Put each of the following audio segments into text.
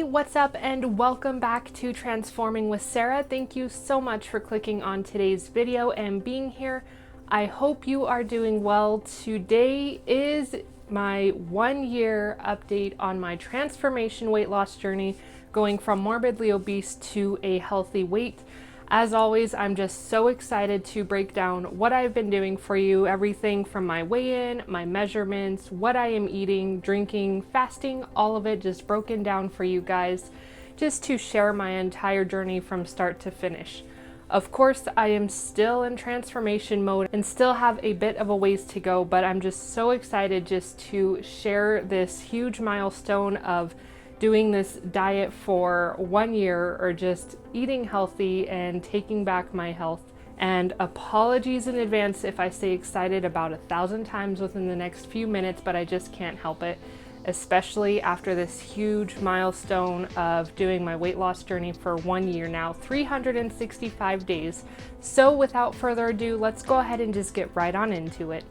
what's up and welcome back to Transforming with Sarah. Thank you so much for clicking on today's video and being here. I hope you are doing well. Today is my 1 year update on my transformation weight loss journey, going from morbidly obese to a healthy weight. As always, I'm just so excited to break down what I've been doing for you, everything from my weigh-in, my measurements, what I am eating, drinking, fasting, all of it just broken down for you guys, just to share my entire journey from start to finish. Of course, I am still in transformation mode and still have a bit of a ways to go, but I'm just so excited just to share this huge milestone of doing this diet for 1 year, or just eating healthy and taking back my health. And apologies in advance if I say excited about 1,000 times within the next few minutes, but I just can't help it, especially after this huge milestone of doing my weight loss journey for 1 year now, 365 days. So without further ado, let's go ahead and just get right on into it.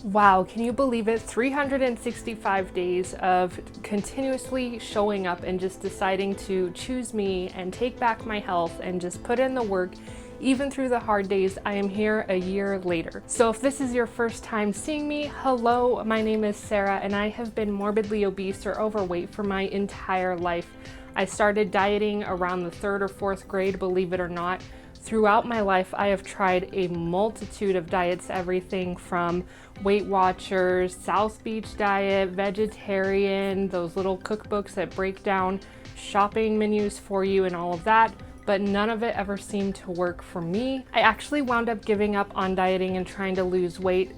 Wow, can you believe it? 365 days of continuously showing up and just deciding to choose me and take back my health and just put in the work. Even through the hard days, I am here a year later. So if this is your first time seeing me, hello, my name is Sarah and I have been morbidly obese or overweight for my entire life. I started dieting around the 3rd or 4th grade, believe it or not. Throughout my life, I have tried a multitude of diets, everything from Weight Watchers, South Beach diet, vegetarian, those little cookbooks that break down shopping menus for you and all of that, but none of it ever seemed to work for me. I actually wound up giving up on dieting and trying to lose weight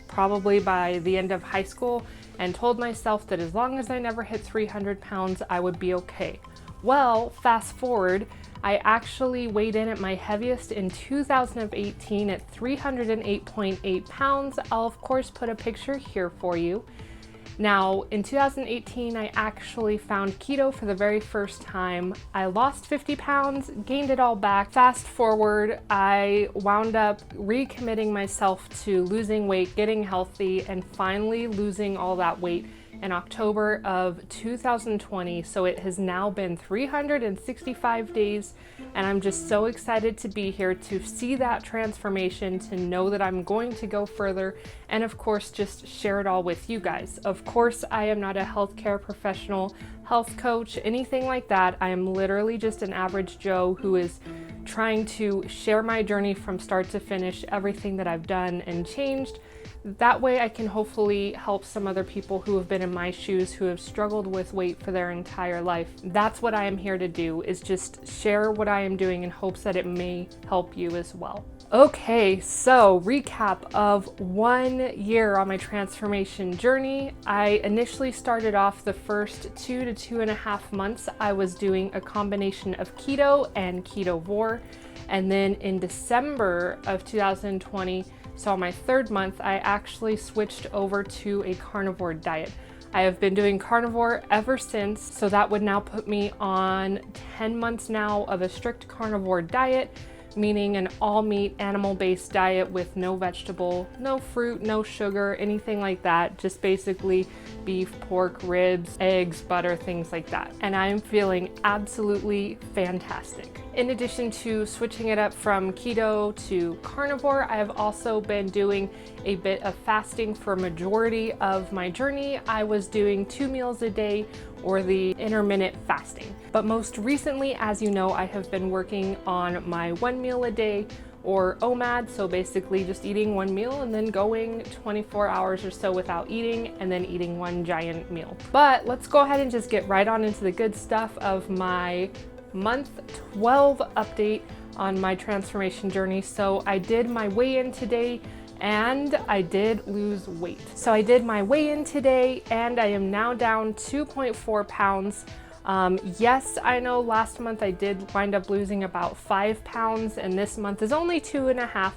probably by the end of high school, and told myself that as long as I never hit 300 pounds, I would be okay. Well, fast forward, I actually weighed in at my heaviest in 2018 at 308.8 pounds. I'll of course put a picture here for you. Now, in 2018, I actually found keto for the very first time. I lost 50 pounds, gained it all back. Fast forward, I wound up recommitting myself to losing weight, getting healthy, and finally losing all that weight in October of 2020. So it has now been 365 days and I'm just so excited to be here to see that transformation, to know that I'm going to go further, and of course just share it all with you guys. Of course, I am not a healthcare professional, health coach, anything like that. I am literally just an average Joe who is trying to share my journey from start to finish, everything that I've done and changed. That way I can hopefully help some other people who have been in my shoes, who have struggled with weight for their entire life. That's what I am here to do, is just share what I am doing in hopes that it may help you as well. Okay, so recap of 1 year on my transformation journey. I initially started off the first 2 to 2.5 months. I was doing a combination of keto and Carnivore. And then in December of 2020, so on my 3rd month, I actually switched over to a carnivore diet. I have been doing carnivore ever since, so that would now put me on 10 months now of a strict carnivore diet, meaning an all-meat, animal-based diet with no vegetable, no fruit, no sugar, anything like that. Just basically beef, pork, ribs, eggs, butter, things like that. And I'm feeling absolutely fantastic. In addition to switching it up from keto to carnivore, I have also been doing a bit of fasting for a majority of my journey. I was doing 2 meals a day, or the intermittent fasting. But most recently, as you know, I have been working on my 1 meal a day, or OMAD, so basically just eating 1 meal and then going 24 hours or so without eating, and then eating 1 giant meal. But let's go ahead and just get right on into the good stuff of my month 12 update on my transformation journey. So I did my weigh-in today and I did lose weight. So I did my weigh-in today and I am now down 2.4 pounds. Yes, I know last month I did wind up losing about 5 pounds and this month is only 2.5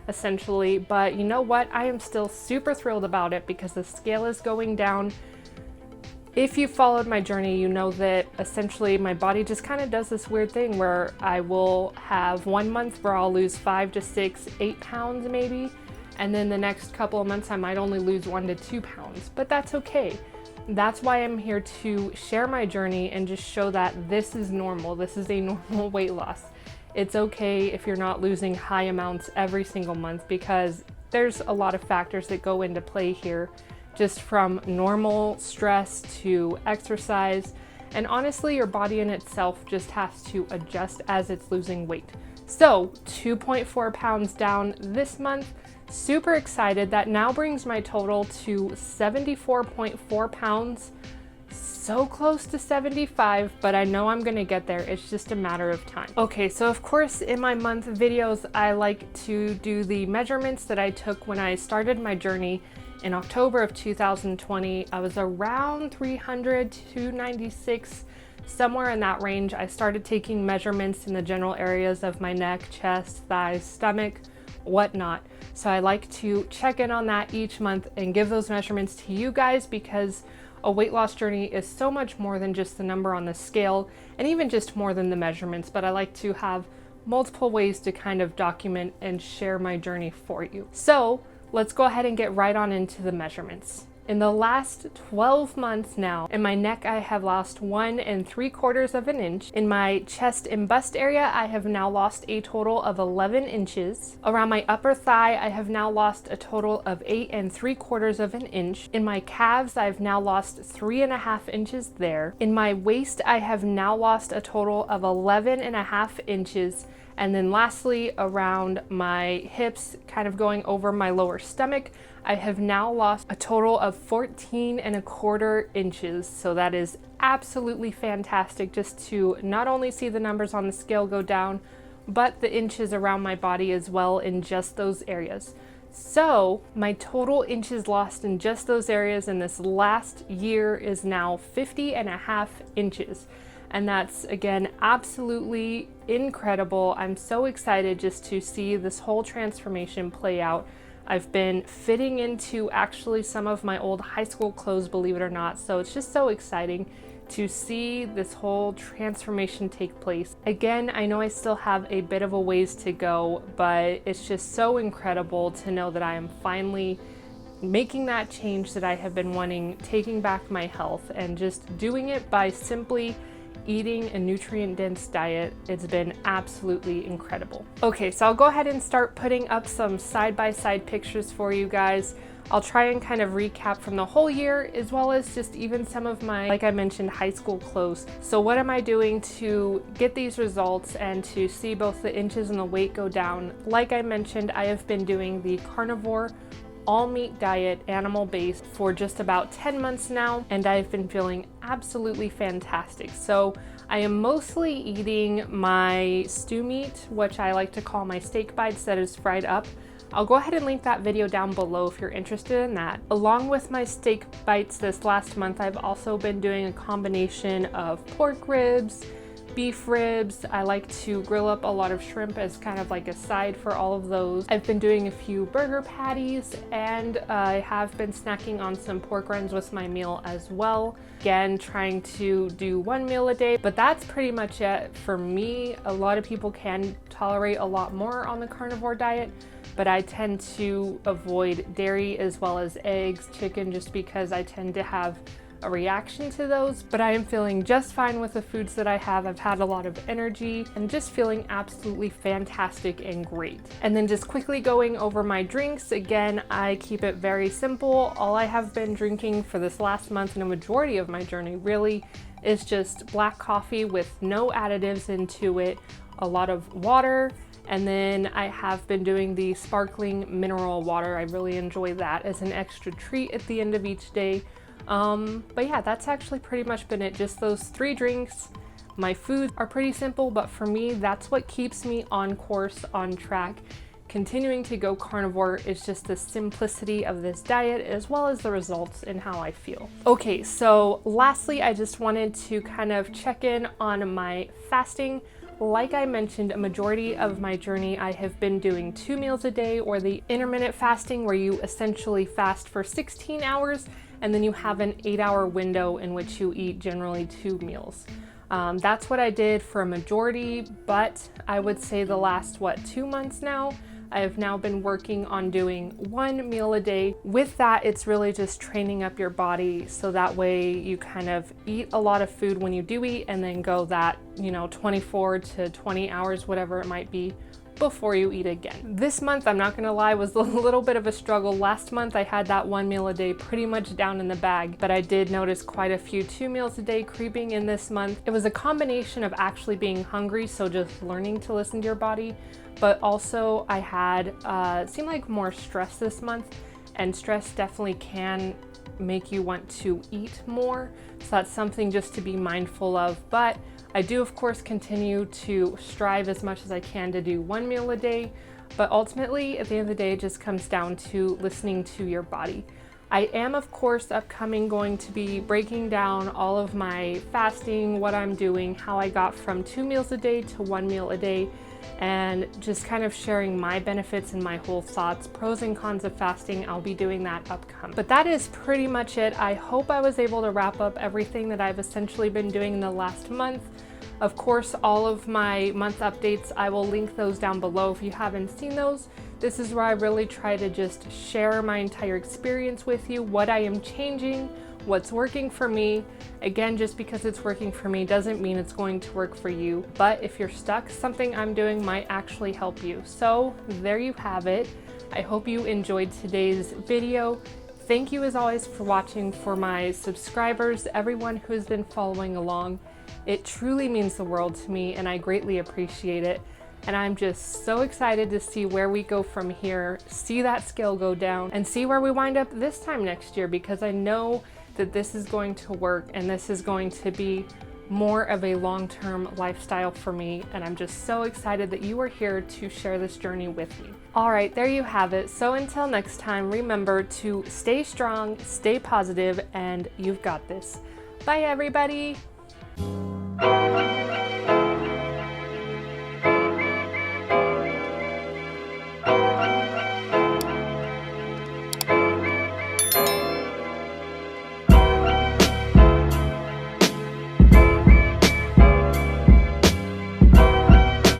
essentially, but you know what? I am still super thrilled about it because the scale is going down. If you followed my journey, you know that essentially my body just kind of does this weird thing where I will have 1 month where I'll lose 5 to 6, 8 pounds maybe. And then the next couple of months I might only lose 1 to 2 pounds, but that's okay. That's why I'm here to share my journey and just show that this is normal. This is a normal weight loss. It's okay if you're not losing high amounts every single month because there's a lot of factors that go into play here, just from normal stress to exercise. And honestly, your body in itself just has to adjust as it's losing weight. So 2.4 pounds down this month. Super excited. That now brings my total to 74.4 pounds. So close to 75, but I know I'm gonna get there. It's just a matter of time. Okay, so of course in my month videos, I like to do the measurements that I took when I started my journey in October of 2020. I was around 300 to 296, somewhere in that range. I started taking measurements in the general areas of my neck, chest, thighs, stomach, whatnot. So I like to check in on that each month and give those measurements to you guys because a weight loss journey is so much more than just the number on the scale and even just more than the measurements, but I like to have multiple ways to kind of document and share my journey for you. So let's go ahead and get right on into the measurements. In the last 12 months now, in my neck, I have lost 1 3/4 inch. In my chest and bust area, I have now lost a total of 11 inches. Around my upper thigh, I have now lost a total of 8 3/4 inch. In my calves, I've now lost 3.5 inches there. In my waist, I have now lost a total of 11.5 inches. And then lastly, around my hips, kind of going over my lower stomach, I have now lost a total of 14.25 inches. So that is absolutely fantastic just to not only see the numbers on the scale go down, but the inches around my body as well in just those areas. So my total inches lost in just those areas in this last year is now 50.5 inches. And that's, again, absolutely incredible. I'm so excited just to see this whole transformation play out. I've been fitting into actually some of my old high school clothes, believe it or not. So it's just so exciting to see this whole transformation take place. Again, I know I still have a bit of a ways to go, but it's just so incredible to know that I am finally making that change that I have been wanting, taking back my health and just doing it by simply eating a nutrient-dense diet. It's been absolutely incredible. Okay, so I'll go ahead and start putting up some side-by-side pictures for you guys. I'll try and kind of recap from the whole year as well as just even some of my, like I mentioned, high school clothes. So what am I doing to get these results and to see both the inches and the weight go down? Like I mentioned, I have been doing the carnivore all meat diet, animal based, for just about 10 months now, and I've been feeling absolutely fantastic. So I am mostly eating my stew meat, which I like to call my steak bites, that is fried up. I'll go ahead and link that video down below if you're interested in that. Along with my steak bites this last month, I've also been doing a combination of pork ribs, beef ribs. I like to grill up a lot of shrimp as kind of like a side for all of those. I've been doing a few burger patties, and I have been snacking on some pork rinds with my meal as well. Again, trying to do 1 meal a day, but that's pretty much it for me. A lot of people can tolerate a lot more on the carnivore diet, but I tend to avoid dairy as well as eggs, chicken, just because I tend to have a reaction to those. But I am feeling just fine with the foods that I have. I've had a lot of energy and just feeling absolutely fantastic and great. And then just quickly going over my drinks. Again, I keep it very simple. All I have been drinking for this last month and a majority of my journey really is just black coffee with no additives into it, a lot of water, and then I have been doing the sparkling mineral water. I really enjoy that as an extra treat at the end of each day. But yeah, that's actually pretty much been it. Just those 3 drinks. My foods are pretty simple, but for me, that's what keeps me on course, on track, continuing to go carnivore is just the simplicity of this diet as well as the results and how I feel. Okay, so lastly, I just wanted to kind of check in on my fasting. Like I mentioned, a majority of my journey, I have been doing 2 meals a day, or the intermittent fasting, where you essentially fast for 16 hours and then you have an 8-hour window in which you eat generally 2 meals. That's what I did for a majority, but I would say the last, 2 months now, I have now been working on doing 1 meal a day. With that, it's really just training up your body so that way you kind of eat a lot of food when you do eat and then go that, 24 to 20 hours, whatever it might be, before you eat again. This month, I'm not gonna lie, was a little bit of a struggle. Last month, I had that 1 meal a day pretty much down in the bag, but I did notice quite a few 2 meals a day creeping in this month. It was a combination of actually being hungry, so just learning to listen to your body, but also I had, seemed like more stress this month, and stress definitely can make you want to eat more. So that's something just to be mindful of. But I do, of course, continue to strive as much as I can to do 1 meal a day. But ultimately, at the end of the day, it just comes down to listening to your body. I am, of course, upcoming going to be breaking down all of my fasting, what I'm doing, how I got from 2 meals a day to 1 meal a day, and just kind of sharing my benefits and my whole thoughts, pros and cons of fasting. I'll be doing that upcoming. But that is pretty much it. I hope I was able to wrap up everything that I've essentially been doing in the last month. Of course, all of my month updates, I will link those down below if you haven't seen those. This is where I really try to just share my entire experience with you, what I am changing, what's working for me. Again, just because it's working for me doesn't mean it's going to work for you. But if you're stuck, something I'm doing might actually help you. So there you have it. I hope you enjoyed today's video. Thank you as always for watching. For my subscribers, everyone who has been following along, it truly means the world to me and I greatly appreciate it. And I'm just so excited to see where we go from here, see that scale go down, and see where we wind up this time next year, because I know that this is going to work and this is going to be more of a long-term lifestyle for me. And I'm just so excited that you are here to share this journey with me. All right, there you have it. So until next time, remember to stay strong, stay positive, and you've got this. Bye, everybody.